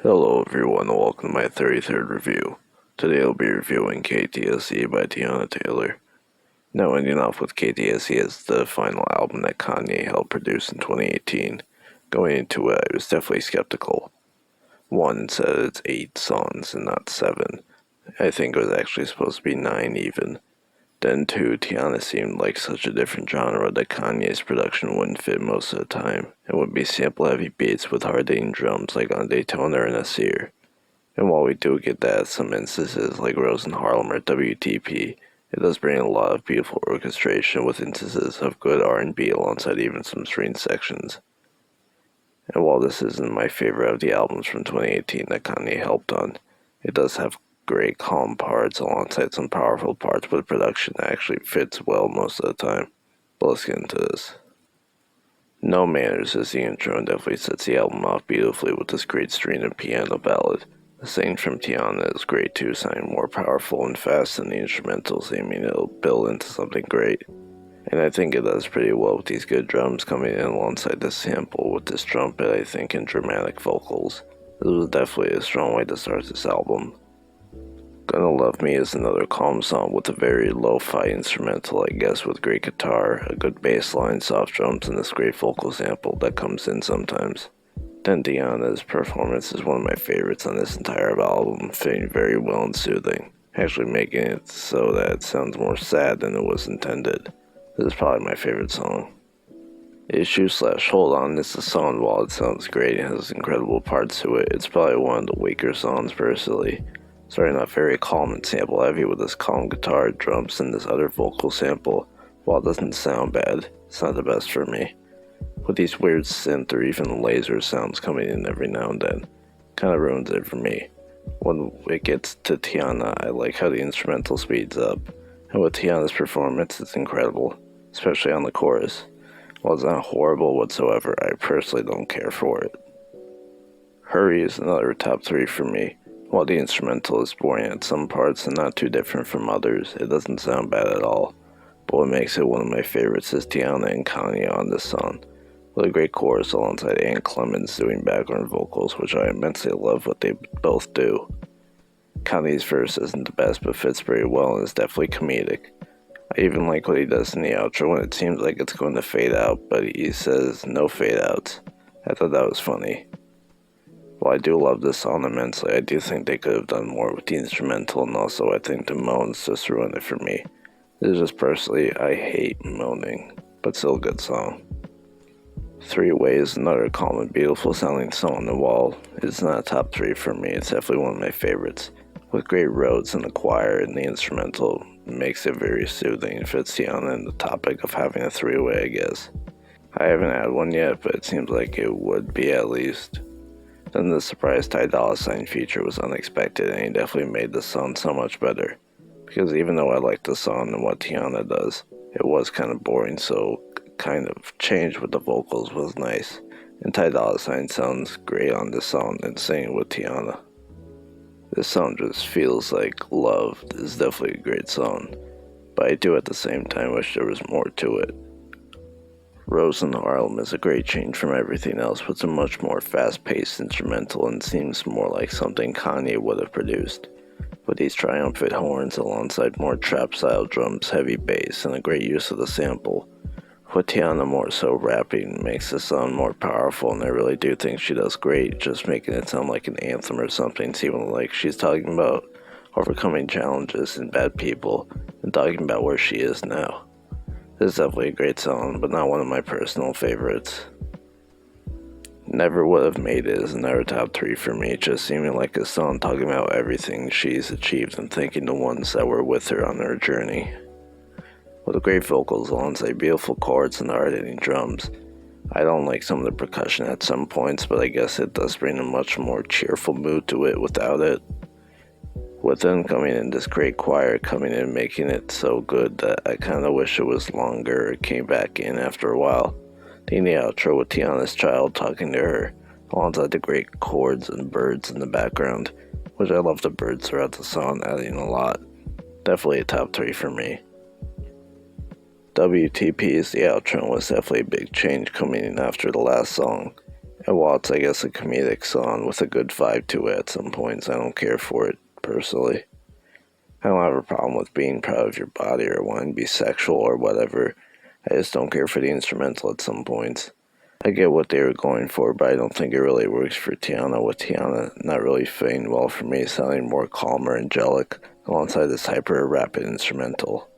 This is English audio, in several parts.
Hello everyone and welcome to my 33rd review. Today I'll be reviewing K.T.S.E by Teyana Taylor. Now ending off with K.T.S.E as the final album that Kanye helped produce in 2018. Going into it, I was definitely skeptical. One, it said it's 8 songs and not 7. I think it was actually supposed to be 9 even. Then two, Teyana seemed like such a different genre that Kanye's production wouldn't fit most of the time. It would be sample-heavy beats with hard-hitting drums like on Daytona and Nasir. And while we do get that at some instances like In Harlem or WTP, it does bring a lot of beautiful orchestration with instances of good R&B alongside even some string sections. And while this isn't my favorite of the albums from 2018 that Kanye helped on, it does have great calm parts alongside some powerful parts with production that actually fits well most of the time. But let's get into this. No Manners is the intro and definitely sets the album off beautifully with this great string and piano ballad. The singing from Teyana is great too, sounding more powerful and fast than the instrumentals, aiming it'll build into something great. And I think it does pretty well with these good drums coming in alongside this sample with this trumpet, I think, and dramatic vocals. This was definitely a strong way to start this album. Gonna Love Me is another calm song with a very lo-fi instrumental, I guess, with great guitar, a good bass line, soft drums, and this great vocal sample that comes in sometimes. Then Teyana's performance is one of my favorites on this entire album, fitting very well and soothing, actually making it so that it sounds more sad than it was intended. This is probably my favorite song. Issue/Hold On is a song. While it sounds great and has incredible parts to it, it's probably one of the weaker songs personally. Starting off very calm and sample heavy with this calm guitar, drums, and this other vocal sample. While it doesn't sound bad, it's not the best for me. With these weird synth or even laser sounds coming in every now and then, kinda ruins it for me. When it gets to Teyana, I like how the instrumental speeds up, and with Teyana's performance, it's incredible, especially on the chorus. While it's not horrible whatsoever, I personally don't care for it. Hurry is another top 3 for me. While the instrumental is boring at some parts and not too different from others, it doesn't sound bad at all. But what makes it one of my favorites is Teyana and Kanye on this song, with a great chorus alongside Ann Clemens doing background vocals, which I immensely love what they both do. Kanye's verse isn't the best but fits very well and is definitely comedic. I even like what he does in the outro when it seems like it's going to fade out, but he says no fade outs. I thought that was funny. While I do love this song immensely, I do think they could have done more with the instrumental, and also I think the moans just ruined it for me. This is just personally, I hate moaning, but still a good song. Three Way is another calm and beautiful sounding song, and while it's not a top 3 for me, it's definitely one of my favorites. With great Rhodes in the choir and the instrumental, it makes it very soothing and fits Teyana and the topic of having a 3-way, I guess. I haven't had one yet, but it seems like it would be at least. Then the surprise Ty feature was unexpected, and he definitely made the song so much better. Because even though I like the song and what Teyana does, it was kind of boring, so kind of change with the vocals was nice. And Ty sounds great on this song and singing with Teyana. This song just feels like love. This is definitely a great song, but I do at the same time wish there was more to it. Rose in Harlem is a great change from everything else, with a much more fast-paced instrumental and seems more like something Kanye would have produced. With these triumphant horns alongside more trap-style drums, heavy bass, and a great use of the sample. With Teyana more so rapping makes the song more powerful, and I really do think she does great, just making it sound like an anthem or something, seeming like she's talking about overcoming challenges and bad people, and talking about where she is now. This is definitely a great song, but not one of my personal favorites. Never Would Have Made It is another top 3 for me, just seeming like a song talking about everything she's achieved and thanking the ones that were with her on her journey. With great vocals alongside beautiful chords and hard-hitting drums. I don't like some of the percussion at some points, but I guess it does bring a much more cheerful mood to it without it. With them coming in, this great choir coming in, making it so good that I kind of wish it was longer or came back in after a while. Then the outro with Teyana's child talking to her, alongside the great chords and birds in the background, which I love the birds throughout the song, adding a lot. Definitely a top 3 for me. WTPs, the outro, was definitely a big change coming in after the last song. And while it's, I guess, a comedic song with a good vibe to it at some points, I don't care for it, personally. I don't have a problem with being proud of your body or wanting to be sexual or whatever. I just don't care for the instrumental at some points. I get what they were going for, but I don't think it really works for Teyana, with Teyana not really fitting well for me, sounding more calm or angelic alongside this hyper rapid instrumental.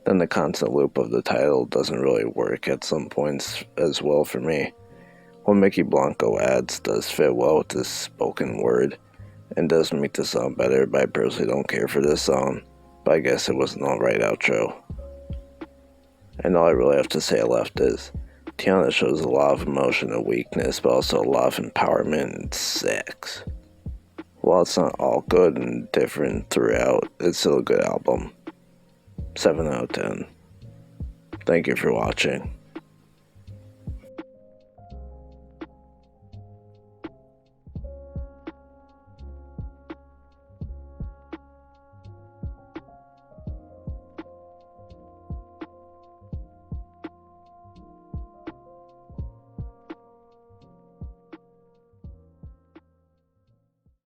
Then the constant loop of the title doesn't really work at some points as well for me. What Mykki Blanco adds does fit well with this spoken word and does make the song better, but I personally don't care for this song. But I guess it was an alright outro. And all I really have to say left is, Teyana shows a lot of emotion and weakness, but also a lot of empowerment and sex. While it's not all good and different throughout, it's still a good album. 7 out of 10. Thank you for watching.